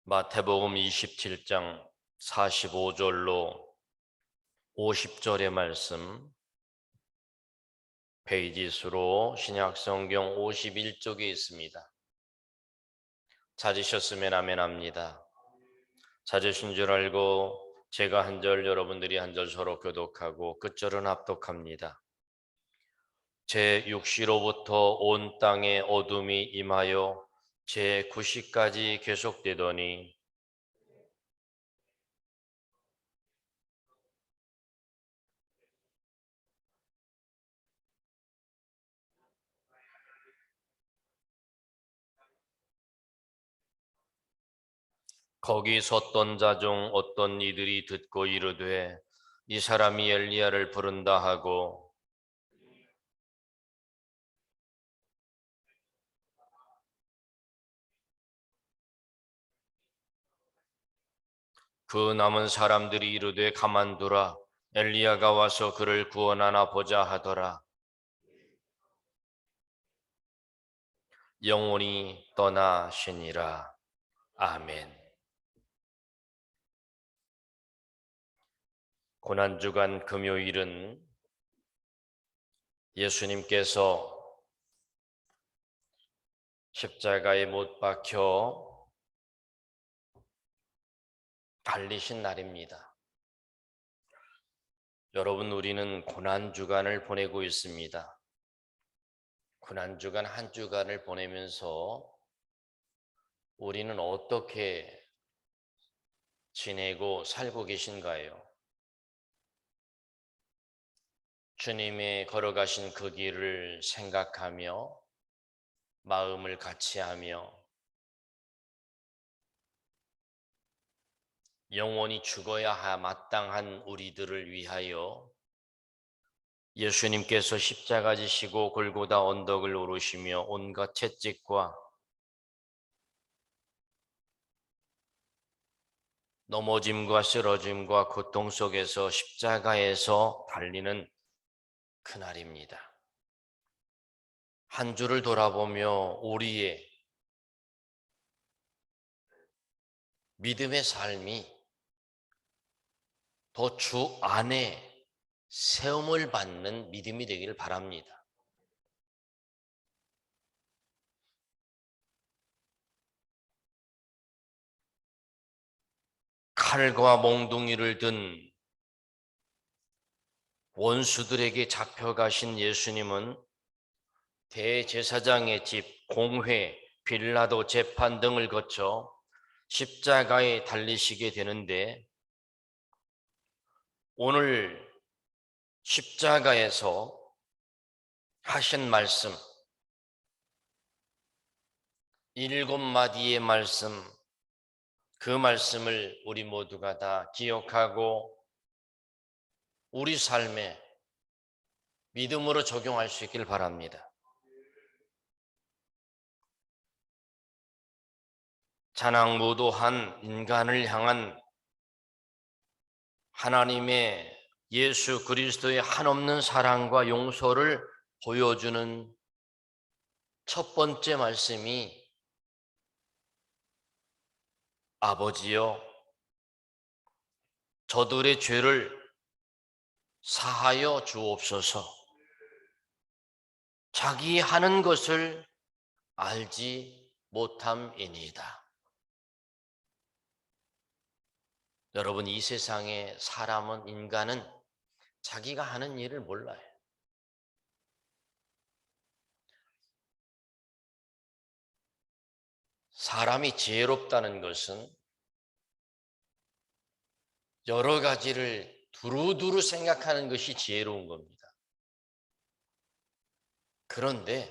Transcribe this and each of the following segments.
마태복음 27장 45절로 50절의 말씀, 페이지 수로 신약성경 51쪽에 있습니다. 찾으셨으면 아멘합니다. 찾으신 줄 알고 제가 한 절, 여러분들이 한 절 서로 교독하고 끝절은 합독합니다. 제 6시로부터 온 땅에 어둠이 임하여 제 9시까지 계속되더니 거기 섰던 자 중 어떤 이들이 듣고 이르되 이 사람이 엘리야를 부른다 하고 그 남은 사람들이 이르되 가만두라 엘리야가 와서 그를 구원하나 보자 하더라. 영혼이 떠나시니라. 아멘. 고난주간 금요일은 예수님께서 십자가에 못 박혀 달리신 날입니다. 여러분, 우리는 고난주간을 보내고 있습니다. 고난주간 한 주간을 보내면서 우리는 어떻게 지내고 살고 계신가요? 주님의 걸어가신 그 길을 생각하며 마음을 같이하며 영원히 죽어야 마땅한 우리들을 위하여 예수님께서 십자가 지시고 골고다 언덕을 오르시며 온갖 채찍과 넘어짐과 쓰러짐과 고통 속에서 십자가에서 달리는 그날입니다. 한 주를 돌아보며 우리의 믿음의 삶이 더 주 안에 세움을 받는 믿음이 되기를 바랍니다. 칼과 몽둥이를 든 원수들에게 잡혀가신 예수님은 대제사장의 집, 공회, 빌라도 재판 등을 거쳐 십자가에 달리시게 되는데 오늘 십자가에서 하신 말씀, 7마디의 말씀, 그 말씀을 우리 모두가 다 기억하고 우리 삶에 믿음으로 적용할 수 있길 바랍니다. 자랑무도한 인간을 향한 하나님의 예수 그리스도의 한없는 사랑과 용서를 보여주는 첫 번째 말씀이 아버지여 저들의 죄를 사하여 주옵소서. 자기 하는 것을 알지 못함이니이다. 여러분, 이 세상의 사람은, 인간은 자기가 하는 일을 몰라요. 사람이 지혜롭다는 것은 여러 가지를 두루두루 생각하는 것이 지혜로운 겁니다. 그런데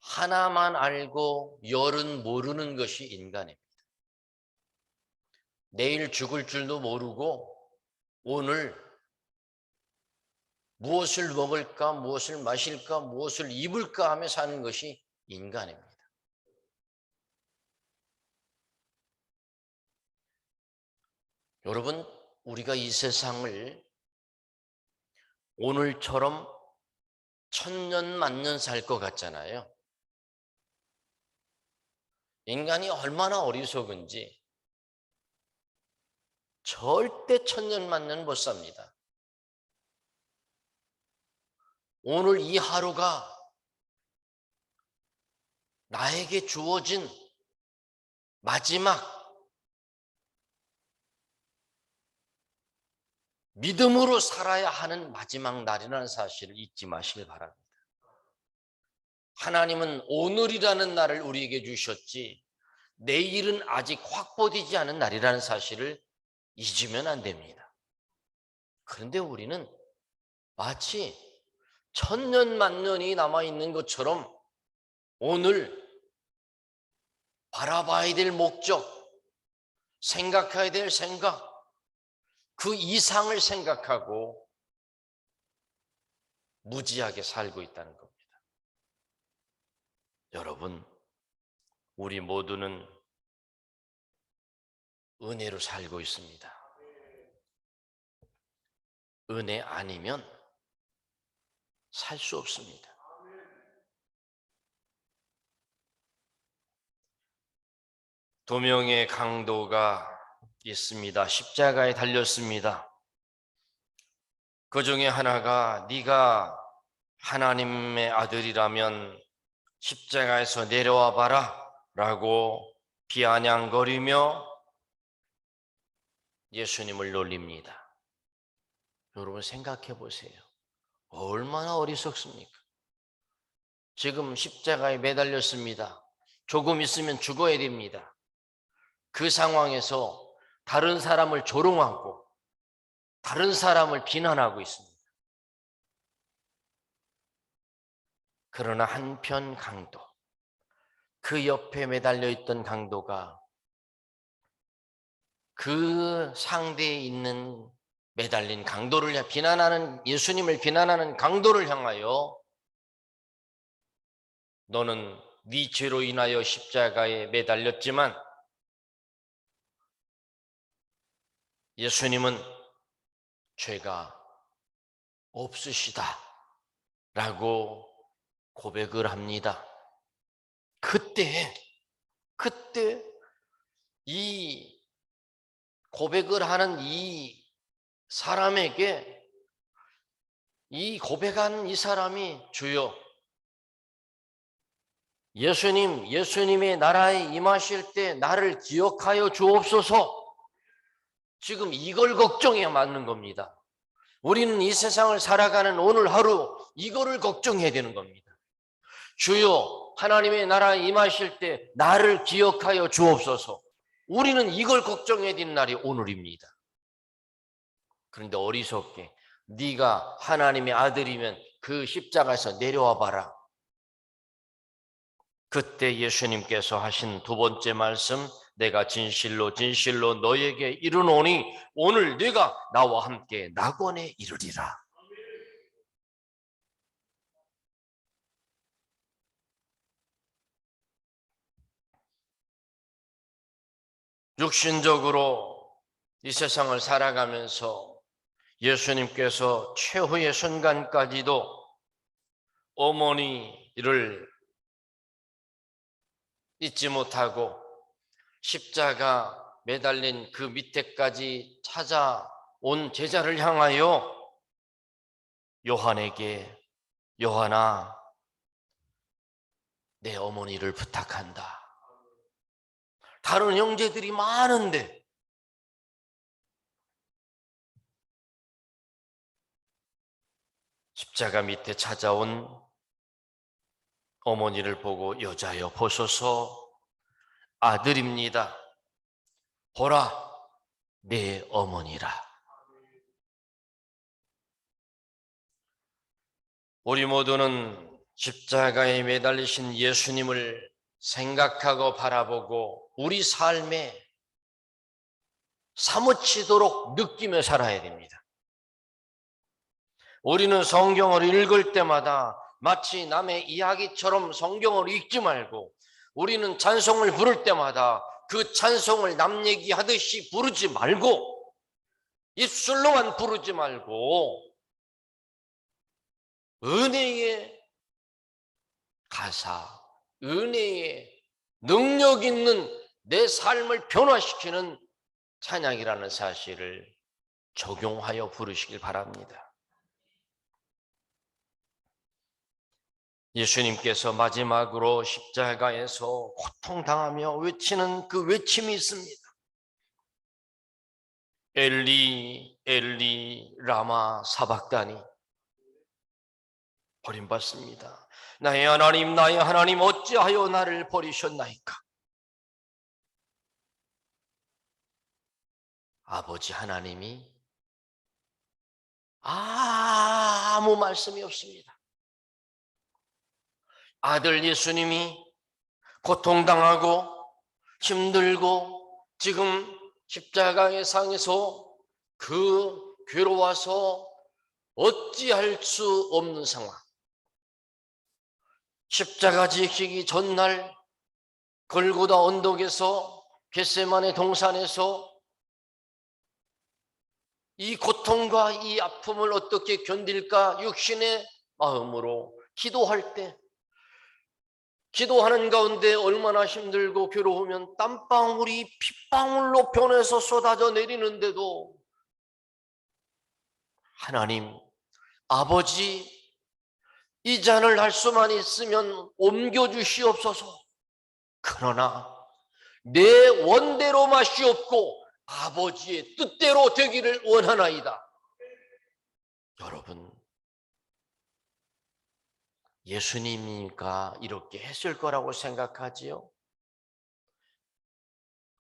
하나만 알고 열은 모르는 것이 인간입니다. 내일 죽을 줄도 모르고 오늘 무엇을 먹을까, 무엇을 마실까, 무엇을 입을까 하며 사는 것이 인간입니다. 여러분, 우리가 이 세상을 오늘처럼 천년 만년 살 것 같잖아요. 인간이 얼마나 어리석은지 절대 천년만년 못 삽니다. 오늘 이 하루가 나에게 주어진 마지막 믿음으로 살아야 하는 마지막 날이라는 사실을 잊지 마시길 바랍니다. 하나님은 오늘이라는 날을 우리에게 주셨지 내일은 아직 확보되지 않은 날이라는 사실을 잊으면 안 됩니다. 그런데 우리는 마치 천년 만년이 남아있는 것처럼 오늘 바라봐야 될 목적, 생각해야 될 생각, 그 이상을 생각하고 무지하게 살고 있다는 겁니다. 여러분, 우리 모두는 은혜로 살고 있습니다. 은혜 아니면 살 수 없습니다. 두 명의 강도가 있습니다. 십자가에 달렸습니다. 그 중에 하나가 네가 하나님의 아들이라면 십자가에서 내려와 봐라 라고 비아냥거리며 예수님을 놀립니다. 여러분 생각해 보세요. 얼마나 어리석습니까? 지금 십자가에 매달렸습니다. 조금 있으면 죽어야 됩니다. 그 상황에서 다른 사람을 조롱하고 다른 사람을 비난하고 있습니다. 그러나 한편 강도, 그 옆에 매달려 있던 강도가 그 상대에 있는 매달린 강도를 비난하는, 예수님을 비난하는 강도를 향하여 너는 네 죄로 인하여 십자가에 매달렸지만 예수님은 죄가 없으시다 라고 고백을 합니다. 그때 이 고백을 하는 이 사람에게, 이 고백하는 이 사람이 주여 예수님의 나라에 임하실 때 나를 기억하여 주옵소서, 지금 이걸 걱정해야 맞는 겁니다. 우리는 이 세상을 살아가는 오늘 하루 이거를 걱정해야 되는 겁니다. 주여 하나님의 나라에 임하실 때 나를 기억하여 주옵소서. 우리는 이걸 걱정해야 되는 날이 오늘입니다. 그런데 어리석게 네가 하나님의 아들이면 그 십자가에서 내려와 봐라. 그때 예수님께서 하신 두 번째 말씀, 내가 진실로 진실로 너에게 이르노니 오늘 네가 나와 함께 낙원에 이르리라. 육신적으로 이 세상을 살아가면서 예수님께서 최후의 순간까지도 어머니를 잊지 못하고 십자가 매달린 그 밑에까지 찾아온 제자를 향하여 요한에게 요한아, 내 어머니를 부탁한다. 다른 형제들이 많은데 십자가 밑에 찾아온 어머니를 보고 여자여 보소서, 아들입니다. 보라, 내 어머니라. 우리 모두는 십자가에 매달리신 예수님을 생각하고 바라보고 우리 삶에 사무치도록 느끼며 살아야 됩니다. 우리는 성경을 읽을 때마다 마치 남의 이야기처럼 성경을 읽지 말고, 우리는 찬송을 부를 때마다 그 찬송을 남 얘기하듯이 부르지 말고, 입술로만 부르지 말고 은혜의 가사, 은혜의 능력 있는 내 삶을 변화시키는 찬양이라는 사실을 적용하여 부르시길 바랍니다. 예수님께서 마지막으로 십자가에서 고통당하며 외치는 그 외침이 있습니다. 엘리 엘리 라마 사박다니. 버림받습니다. 나의 하나님 어찌하여 나를 버리셨나이까. 아버지 하나님이 아무 말씀이 없습니다. 아들 예수님이 고통당하고 힘들고 지금 십자가의 상에서 그 괴로워서 어찌할 수 없는 상황, 십자가 지키기 전날 골고다 언덕에서 겟세마네 동산에서 이 고통과 이 아픔을 어떻게 견딜까 육신의 마음으로 기도할 때, 기도하는 가운데 얼마나 힘들고 괴로우면 땀방울이 핏방울로 변해서 쏟아져 내리는데도 하나님 아버지 이 잔을 할 수만 있으면 옮겨주시옵소서. 그러나 내 원대로 마시옵고 아버지의 뜻대로 되기를 원하나이다. 여러분, 예수님이니까 이렇게 했을 거라고 생각하지요?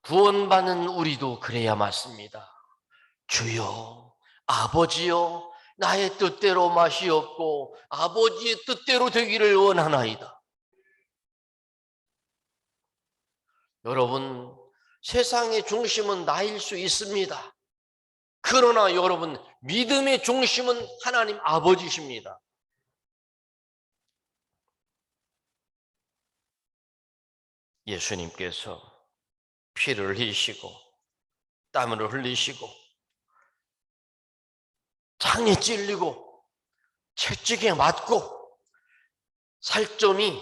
구원받는 우리도 그래야 맞습니다. 주여, 아버지여, 나의 뜻대로 마시옵고 아버지의 뜻대로 되기를 원하나이다. 여러분, 세상의 중심은 나일 수 있습니다. 그러나 여러분, 믿음의 중심은 하나님 아버지십니다. 예수님께서 피를 흘리시고 땀을 흘리시고 창에 찔리고 채찍에 맞고 살점이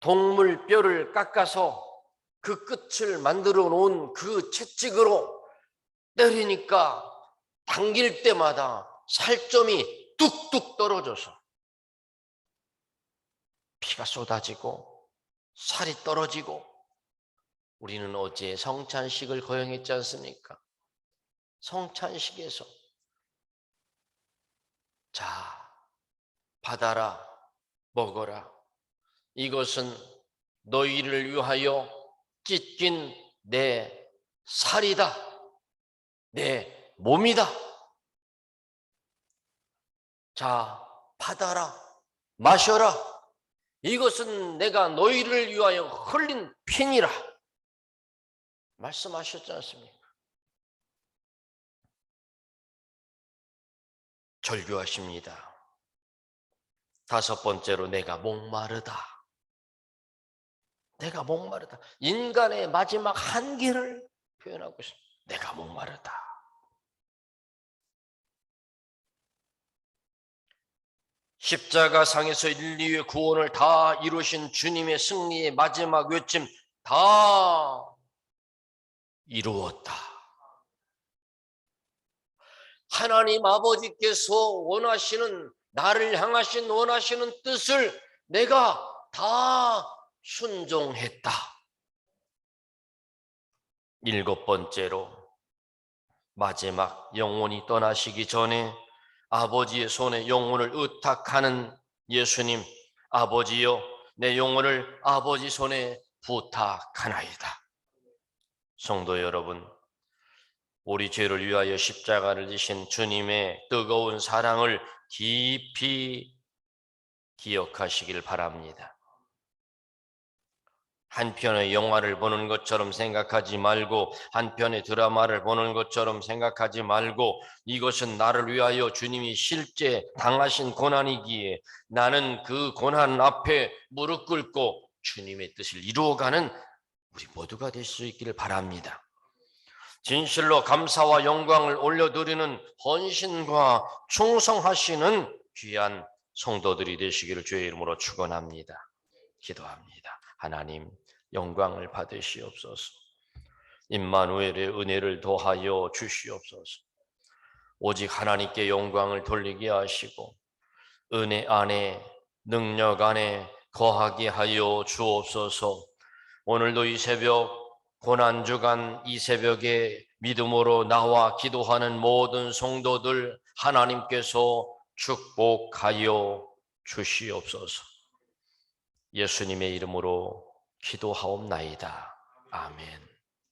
동물 뼈를 깎아서 그 끝을 만들어 놓은 그 채찍으로 때리니까 당길 때마다 살점이 뚝뚝 떨어져서 피가 쏟아지고 살이 떨어지고. 우리는 어제 성찬식을 거행했지 않습니까? 성찬식에서 자, 받아라, 먹어라. 이것은 너희를 위하여 찢긴 내 살이다, 내 몸이다. 자, 받아라, 마셔라. 이것은 내가 너희를 위하여 흘린 피니라 말씀하셨지 않습니까? 절규하십니다. 다섯 번째로 내가 목마르다. 내가 목마르다. 인간의 마지막 한계를 표현하고 있습니다. 내가 목마르다. 십자가 상에서 인류의 구원을 다 이루신 주님의 승리의 마지막 외침, 다 이루었다. 하나님 아버지께서 원하시는, 나를 향하신 원하시는 뜻을 내가 다 순종했다. 일곱 번째로, 마지막 영혼이 떠나시기 전에 아버지의 손에 영혼을 의탁하는 예수님, 아버지여, 내 영혼을 아버지 손에 부탁하나이다. 성도 여러분, 우리 죄를 위하여 십자가를 지신 주님의 뜨거운 사랑을 깊이 기억하시길 바랍니다. 한 편의 영화를 보는 것처럼 생각하지 말고, 한 편의 드라마를 보는 것처럼 생각하지 말고, 이것은 나를 위하여 주님이 실제 당하신 고난이기에 나는 그 고난 앞에 무릎 꿇고 주님의 뜻을 이루어가는 우리 모두가 될 수 있기를 바랍니다. 진실로 감사와 영광을 올려드리는 헌신과 충성하시는 귀한 성도들이 되시기를 주의 이름으로 축원합니다. 기도합니다. 하나님, 영광을 받으시옵소서. 임마누엘의 은혜를 더하여 주시옵소서. 오직 하나님께 영광을 돌리게 하시고 은혜 안에 능력 안에 거하게 하여 주옵소서. 오늘도 이 새벽 고난주간 이 새벽에 믿음으로 나와 기도하는 모든 성도들 하나님께서 축복하여 주시옵소서. 예수님의 이름으로 기도하옵나이다. 아멘.